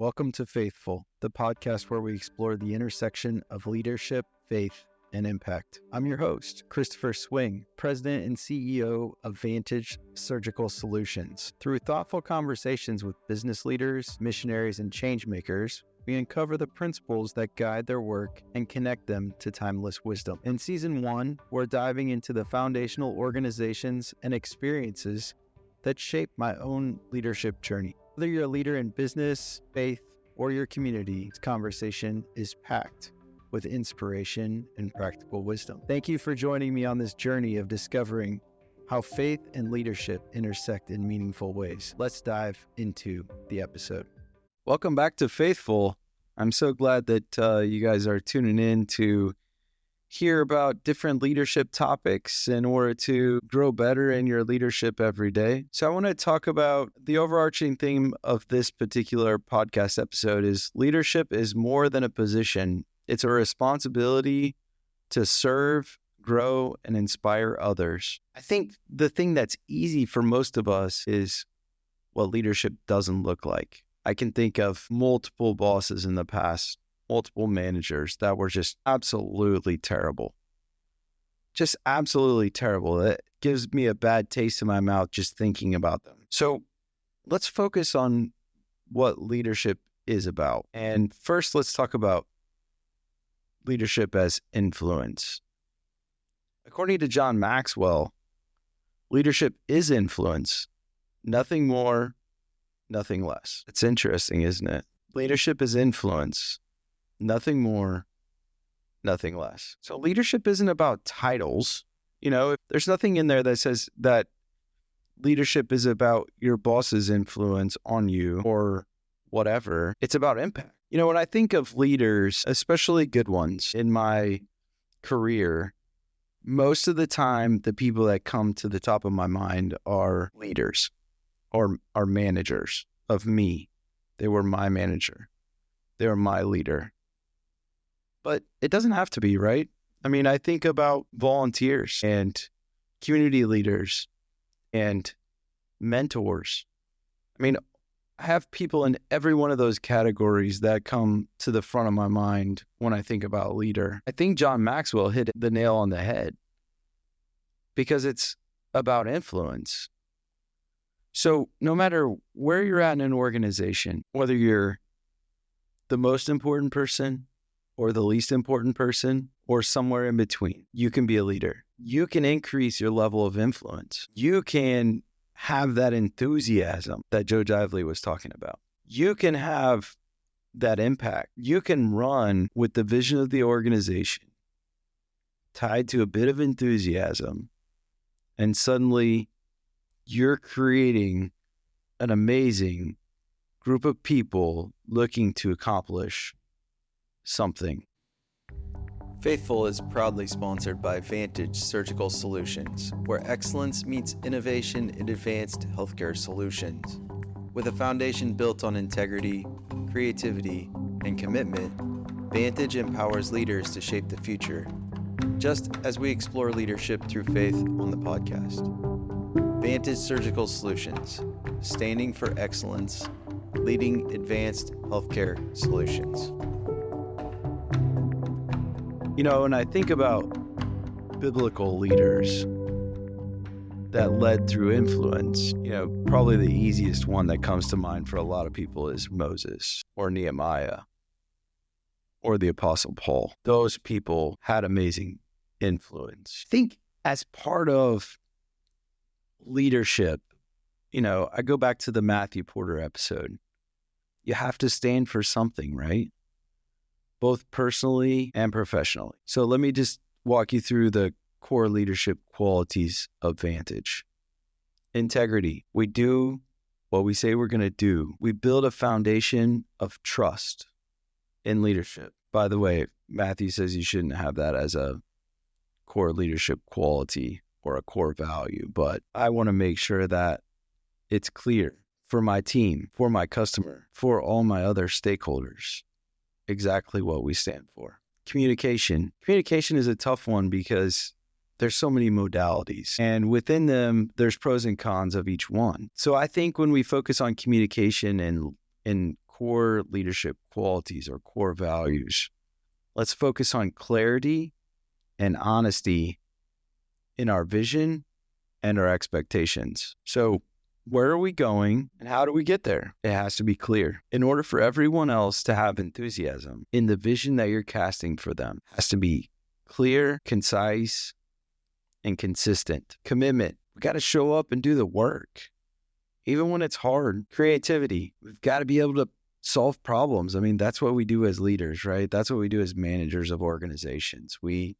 Welcome to Faithful, the podcast where we explore the intersection of leadership, faith, and impact. I'm your host, Christopher Swing, President and CEO of Vantage Surgical Solutions. Through thoughtful conversations with business leaders, missionaries, and changemakers, we uncover the principles that guide their work and connect them to timeless wisdom. In Season 1, we're diving into the foundational organizations and experiences that shape my own leadership journey. Whether you're a leader in business, faith, or your community, this conversation is packed with inspiration and practical wisdom. Thank you for joining me on this journey of discovering how faith and leadership intersect in meaningful ways. Let's dive into the episode. Welcome back to Faithful. I'm so glad that you guys are tuning in to hear about different leadership topics in order to grow better in your leadership every day. So I want to talk about the overarching theme of this particular podcast episode is leadership is more than a position. It's a responsibility to serve, grow, and inspire others. I think the thing that's easy for most of us is what leadership doesn't look like. I can think of multiple bosses in the past, multiple managers that were just absolutely terrible. Just absolutely terrible. It gives me a bad taste in my mouth just thinking about them. So let's focus on what leadership is about. And first, let's talk about leadership as influence. According to John Maxwell, leadership is influence. Nothing more, nothing less. It's interesting, isn't it? Leadership is influence. Nothing more, nothing less. So leadership isn't about titles. You know, there's nothing in there that says that leadership is about your boss's influence on you or whatever. It's about impact. You know, when I think of leaders, especially good ones in my career, most of the time, the people that come to the top of my mind are leaders or are managers of me. They were my manager. They were my leader. But it doesn't have to be, right? I mean, I think about volunteers and community leaders and mentors. I mean, I have people in every one of those categories that come to the front of my mind when I think about leader. I think John Maxwell hit the nail on the head because it's about influence. So no matter where you're at in an organization, whether you're the most important person or the least important person, or somewhere in between, you can be a leader. You can increase your level of influence. You can have that enthusiasm that Joe Jively was talking about. You can have that impact. You can run with the vision of the organization tied to a bit of enthusiasm, and suddenly you're creating an amazing group of people looking to accomplish something. Faithful is proudly sponsored by Vantage Surgical Solutions, where excellence meets innovation in advanced healthcare solutions. With a foundation built on integrity, creativity, and commitment, Vantage empowers leaders to shape the future, just as we explore leadership through faith on the podcast. Vantage Surgical Solutions, standing for excellence, leading advanced healthcare solutions. You know, when I think about biblical leaders that led through influence, you know, probably the easiest one that comes to mind for a lot of people is Moses or Nehemiah or the Apostle Paul. Those people had amazing influence. I think as part of leadership, you know, I go back to the Matthew Porter episode. You have to stand for something, right? Both personally and professionally. So let me just walk you through the core leadership qualities of Vantage. Integrity. We do what we say we're going to do. We build a foundation of trust in leadership. By the way, Matthew says you shouldn't have that as a core leadership quality or a core value, but I want to make sure that it's clear for my team, for my customer, for all my other stakeholders, exactly what we stand for. Communication. Communication is a tough one because there's so many modalities, and within them, there's pros and cons of each one. So I think when we focus on communication and core leadership qualities or core values. Let's focus on clarity and honesty in our vision and our expectations. So where are we going and how do we get there? It has to be clear. In order for everyone else to have enthusiasm in the vision that you're casting for them, it has to be clear, concise, and consistent. Commitment. We got to show up and do the work. Even when it's hard. Creativity. We've got to be able to solve problems. I mean, that's what we do as leaders, right? That's what we do as managers of organizations. We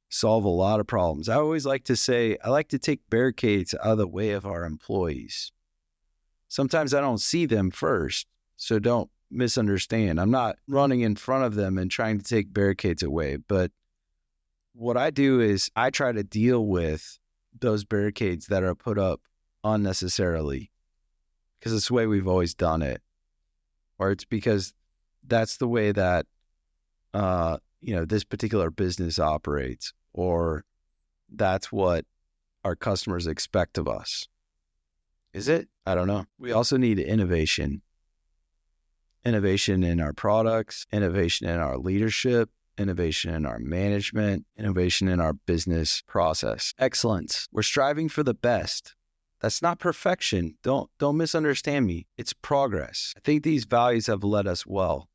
solve a lot of problems. I always like to say, I like to take barricades out of the way of our employees. Sometimes I don't see them first, so don't misunderstand. I'm not running in front of them and trying to take barricades away, but what I do is I try to deal with those barricades that are put up unnecessarily because it's the way we've always done it, or it's because that's the way that this particular business operates, or that's what our customers expect of us. Is it? I don't know. We also need innovation in our products, innovation in our leadership, innovation in our management, innovation in our business process. Excellence. We're striving for the best. That's not perfection. Don't misunderstand me. It's progress. I think these values have led us well.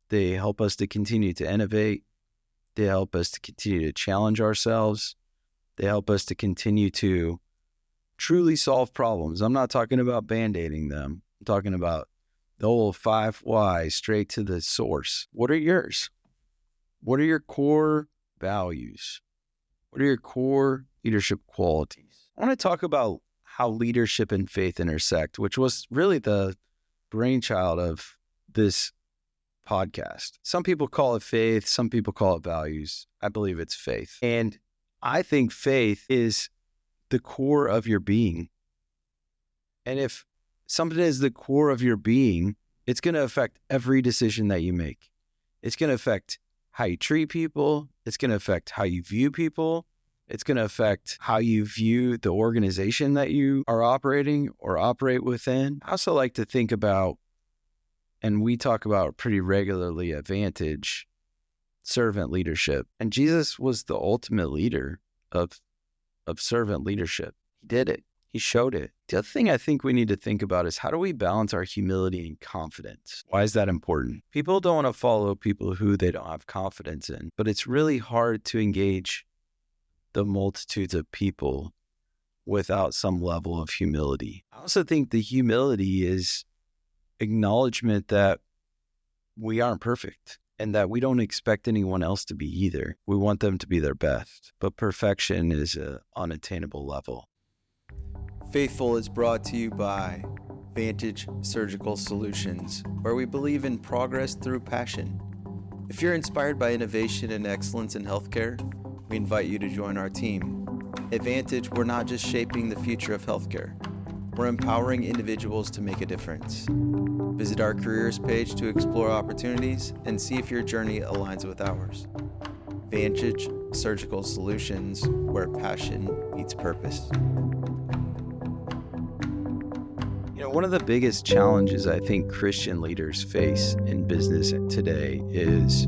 They help us to continue to innovate. They help us to continue to challenge ourselves. They help us to continue to truly solve problems. I'm not talking about band-aiding them. I'm talking about the whole 5 whys straight to the source. What are yours? What are your core values? What are your core leadership qualities? I want to talk about how leadership and faith intersect, which was really the brainchild of this podcast. Some people call it faith. Some people call it values. I believe it's faith. And I think faith is the core of your being. And if something is the core of your being, it's going to affect every decision that you make. It's going to affect how you treat people. It's going to affect how you view people. It's going to affect how you view the organization that you are operating or operate within. I also like to think about, and we talk about pretty regularly at Vantage, servant leadership. And Jesus was the ultimate leader of servant leadership. He did it. He showed it. The other thing I think we need to think about is how do we balance our humility and confidence? Why is that important? People don't want to follow people who they don't have confidence in, but it's really hard to engage the multitudes of people without some level of humility. I also think the humility is acknowledgement that we aren't perfect and that we don't expect anyone else to be either. We want them to be their best, but perfection is an unattainable level. Faithful is brought to you by Vantage Surgical Solutions, where we believe in progress through passion. If you're inspired by innovation and excellence in healthcare, we invite you to join our team. At Vantage, we're not just shaping the future of healthcare, we're empowering individuals to make a difference. Visit our careers page to explore opportunities and see if your journey aligns with ours. Vantage Surgical Solutions, where passion meets purpose. One of the biggest challenges I think Christian leaders face in business today is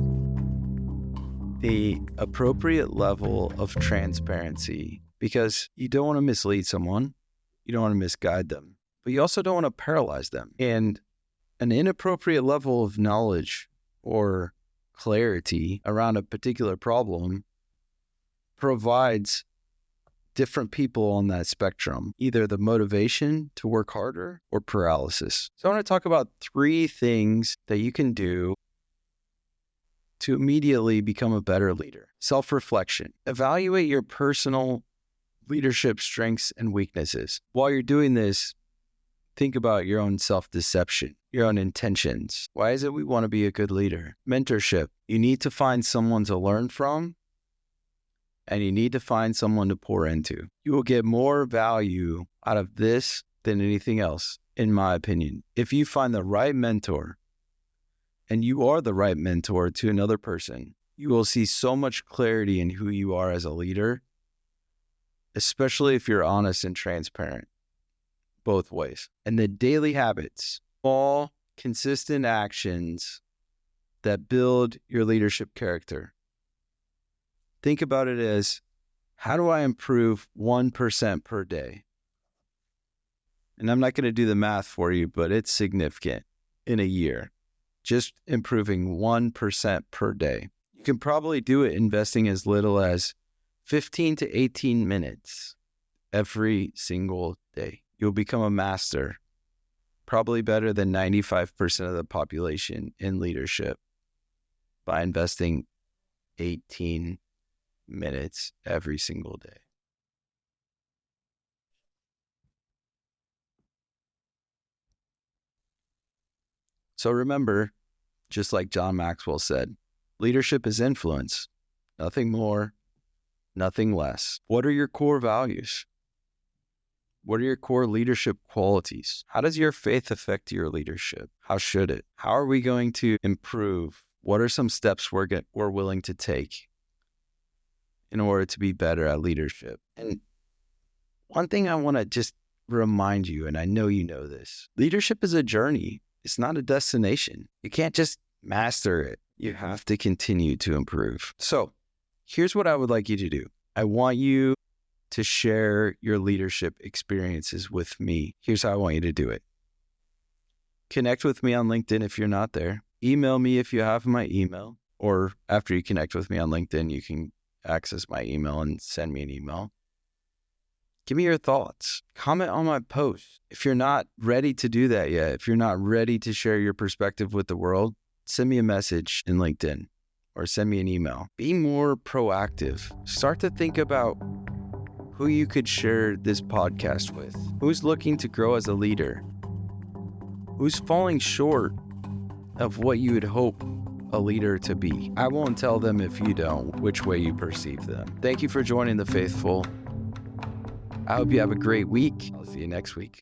the appropriate level of transparency, because you don't want to mislead someone, you don't want to misguide them, but you also don't want to paralyze them. And an inappropriate level of knowledge or clarity around a particular problem provides different people on that spectrum, either the motivation to work harder or paralysis. So I want to talk about 3 things that you can do to immediately become a better leader. Self-reflection. Evaluate your personal leadership strengths and weaknesses. While you're doing this, think about your own self-deception, your own intentions. Why is it we want to be a good leader? Mentorship. You need to find someone to learn from, and you need to find someone to pour into. You will get more value out of this than anything else, in my opinion. If you find the right mentor, and you are the right mentor to another person, you will see so much clarity in who you are as a leader, especially if you're honest and transparent, both ways. And the daily habits, small, consistent actions that build your leadership character. Think about it as, how do I improve 1% per day? And I'm not going to do the math for you, but it's significant in a year. Just improving 1% per day. You can probably do it investing as little as 15 to 18 minutes every single day. You'll become a master, probably better than 95% of the population in leadership, by investing 18 minutes every single day. So remember, just like John Maxwell said, leadership is influence, nothing more, nothing less. What are your core values? What are your core leadership qualities? How does your faith affect your leadership? How should it? How are we going to improve? What are some steps we're willing to take in order to be better at leadership? And one thing I want to just remind you, and I know you know this, leadership is a journey. It's not a destination. You can't just master it. You have to continue to improve. So here's what I would like you to do. I want you to share your leadership experiences with me. Here's how I want you to do it. Connect with me on LinkedIn if you're not there. Email me if you have my email, or after you connect with me on LinkedIn, you can access my email and send me an email. Give me your thoughts. Comment on my post. If you're not ready to do that yet, if you're not ready to share your perspective with the world, send me a message in LinkedIn or send me an email. Be more proactive. Start to think about who you could share this podcast with. Who's looking to grow as a leader? Who's falling short of what you would hope a leader to be? I won't tell them if you don't which way you perceive them. Thank you for joining the faithful. I hope you have a great week. I'll see you next week.